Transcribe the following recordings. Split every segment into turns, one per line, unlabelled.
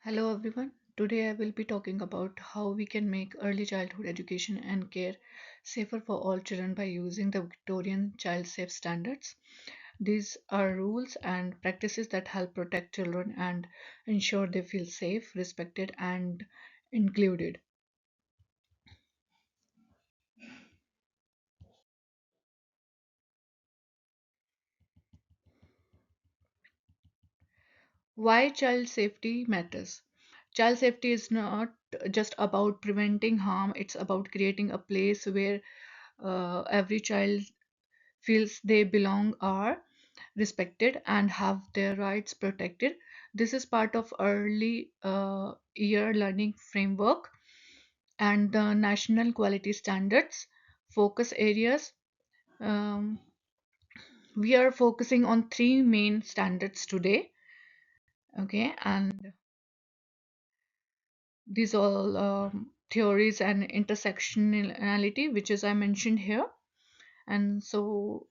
Hello everyone. Today I will be talking about how we can make early childhood education and care safer for all children by using the Victorian child safe standards. These are rules and practices that help protect children and ensure they feel safe, respected, and included. Why child safety matters? Child safety is not just about preventing harm, it's about creating a place where every child feels they belong, are respected, and have their rights protected. This is part of early year learning framework and the national quality standards focus areas. Um, we are focusing on three main standards today. Okay, and these all theories and intersectionality, which is I mentioned here. And so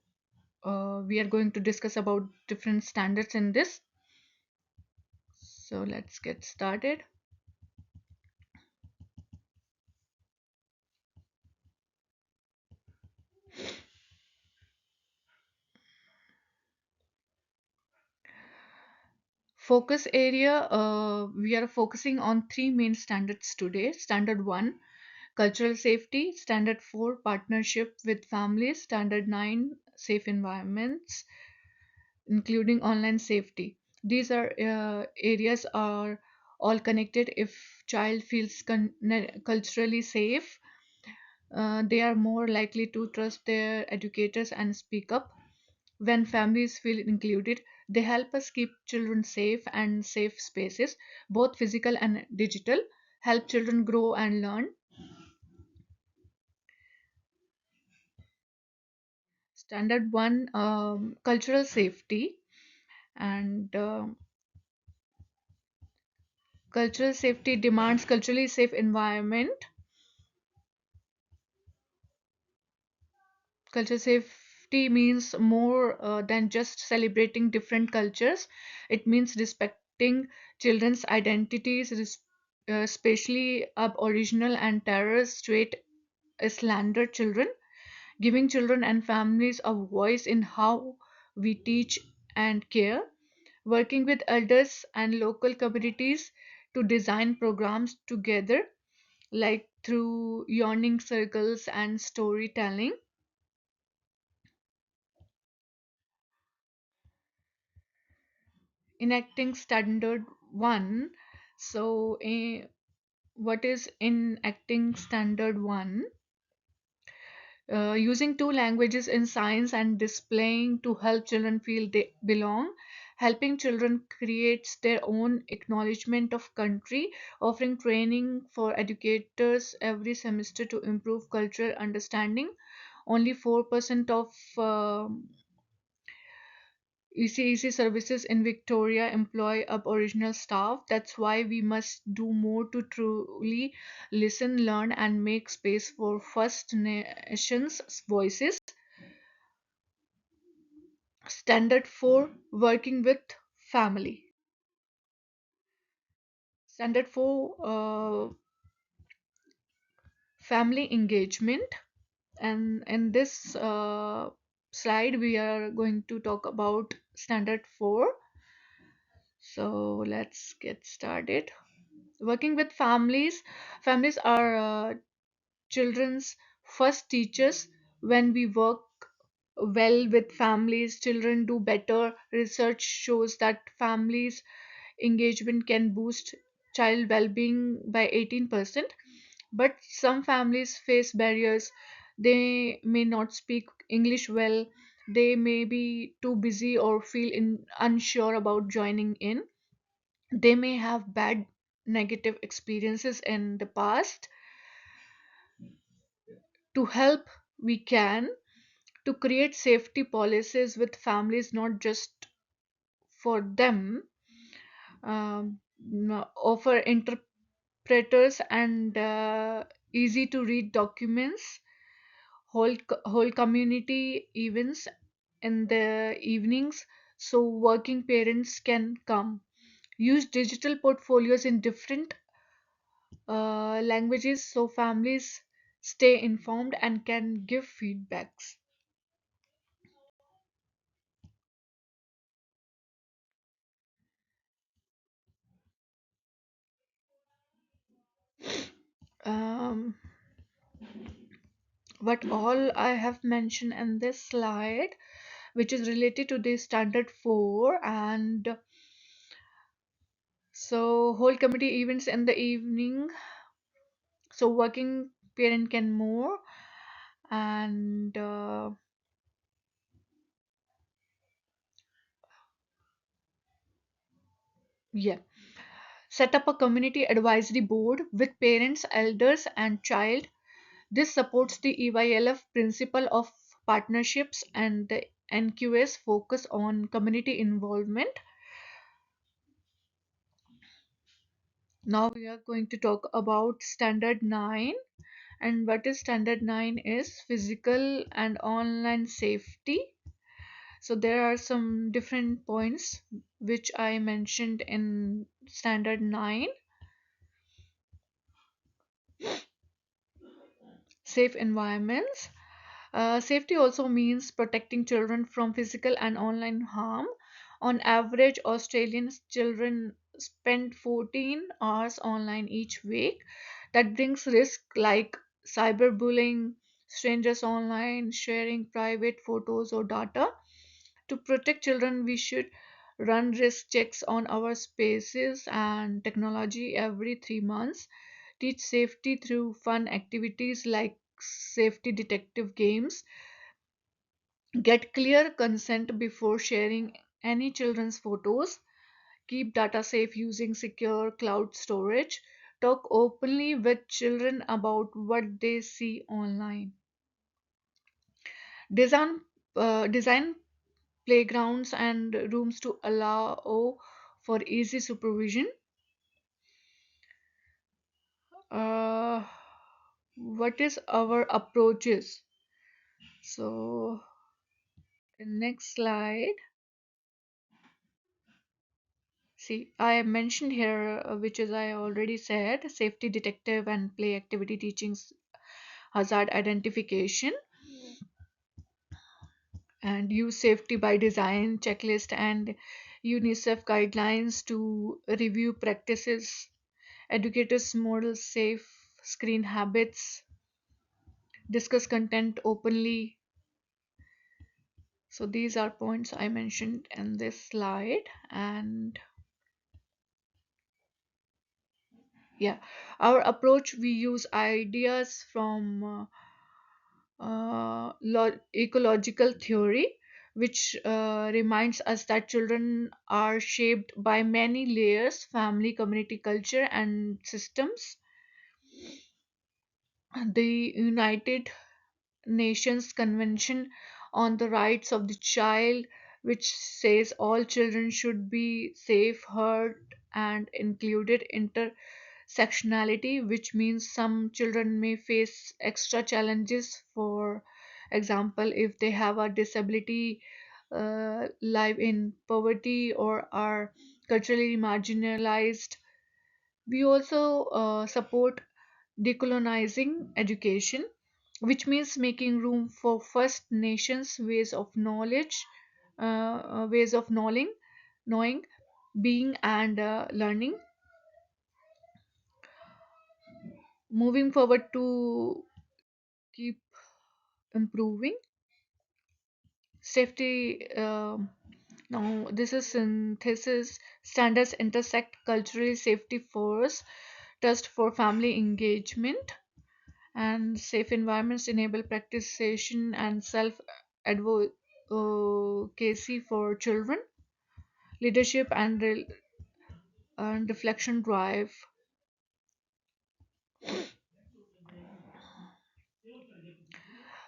we are going to discuss about different standards in this. So let's get started. Focus area, we are focusing on three main standards today. Standard 1, cultural safety. Standard 4, partnership with families. Standard 9, safe environments, including online safety. These are areas are all connected. If child feels culturally safe, they are more likely to trust their educators and speak up. When families feel included, they help us keep children safe, and safe spaces, both physical and digital, help children grow and learn. Standard 1, cultural safety. And cultural safety demands culturally safe environment. Culture safety means more than just celebrating different cultures. It means respecting children's identities, especially Aboriginal and Torres Strait Islander children, giving children and families a voice in how we teach and care, working with elders and local communities to design programs together, like through yawning circles and storytelling. Enacting standard 1. So what is enacting standard 1? Using two languages in science and displaying to help children feel they belong, helping children creates their own acknowledgement of country, offering training for educators every semester to improve cultural understanding. Only 4% of ECEC services in Victoria employ Aboriginal staff. That's why we must do more to truly listen, learn, and make space for First Nations voices. Standard 4, working with family. Standard 4, family engagement. And in this slide, we are going to talk about standard 4. So let's get started. Working with families. Families are children's first teachers. When we work well with families, children do better. Research shows that families engagement can boost child well-being by 18%. But some families face barriers. They may not speak English well, they may be too busy or feel unsure about joining in. They may have bad negative experiences in the past. To help, we can to create safety policies with families, not just for them. Offer interpreters and easy to read documents, whole community events in the evenings so working parents can come. Use digital portfolios in different languages so families stay informed and can give feedbacks. Um, what all I have mentioned in this slide, which is related to the standard 4, and so whole committee events in the evening, so working parent can more, and yeah, set up a community advisory board with parents, elders, and child. This supports the EYLF principle of partnerships, and the NQS focus on community involvement. Now we are going to talk about standard 9. And what is standard 9 is physical and online safety. So there are some different points which I mentioned in standard 9. Safe environments. Safety also means protecting children from physical and online harm. On average, Australian children spend 14 hours online each week. That brings risk like cyberbullying, strangers online, sharing private photos or data. To protect children, we should run risk checks on our spaces and technology every 3 months. Teach safety through fun activities like safety detective games. Get clear consent before sharing any children's photos. Keep data safe using secure cloud storage. Talk openly with children about what they see online. Design, design playgrounds and rooms to allow for easy supervision. Uh, what is our approaches? So, in next slide, see, I mentioned here, which is I already said, safety detective and play activity teachings, hazard identification, and use safety by design checklist and UNICEF guidelines to review practices. Educators model safe screen habits, discuss content openly. So these are points I mentioned in this slide. And yeah, our approach, we use ideas from ecological theory, which reminds us that children are shaped by many layers: family, community, culture, and systems. The United Nations Convention on the Rights of the Child, which says all children should be safe, heard, and included. Intersectionality, which means some children may face extra challenges, for example, if they have a disability, live in poverty, or are culturally marginalized. We also support decolonizing education, which means making room for First Nations ways of knowing, being, and learning. Moving forward to keep improving safety. Now, this is synthesis. Standards intersect culturally safety first, trust for family engagement, and safe environments enable practitioner and self advocacy for children. Leadership and reflection drive.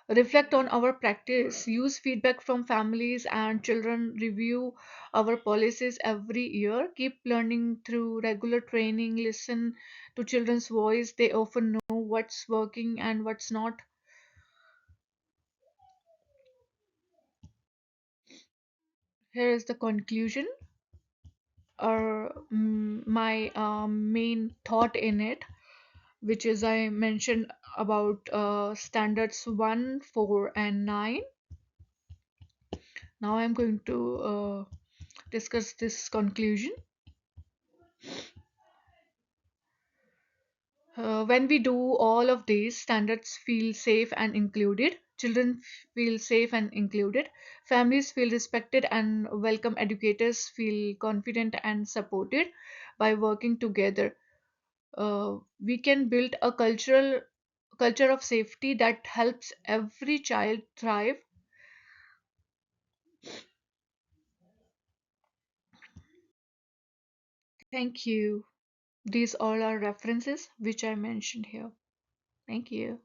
Reflect on our practice, use feedback from families and children, review our policies every year, keep learning through regular training, listen to children's voice. They often know what's working and what's not. Here is the conclusion. are my main thought in it, which is I mentioned about standards 1, 4, and 9. Now I'm going to discuss this conclusion. When we do all of these, standards feel safe and included, children feel safe and included, families feel respected and welcome, educators feel confident and supported. By working together, we can build a culture of safety that helps every child thrive. Thank you. These all are references which I mentioned here. Thank you.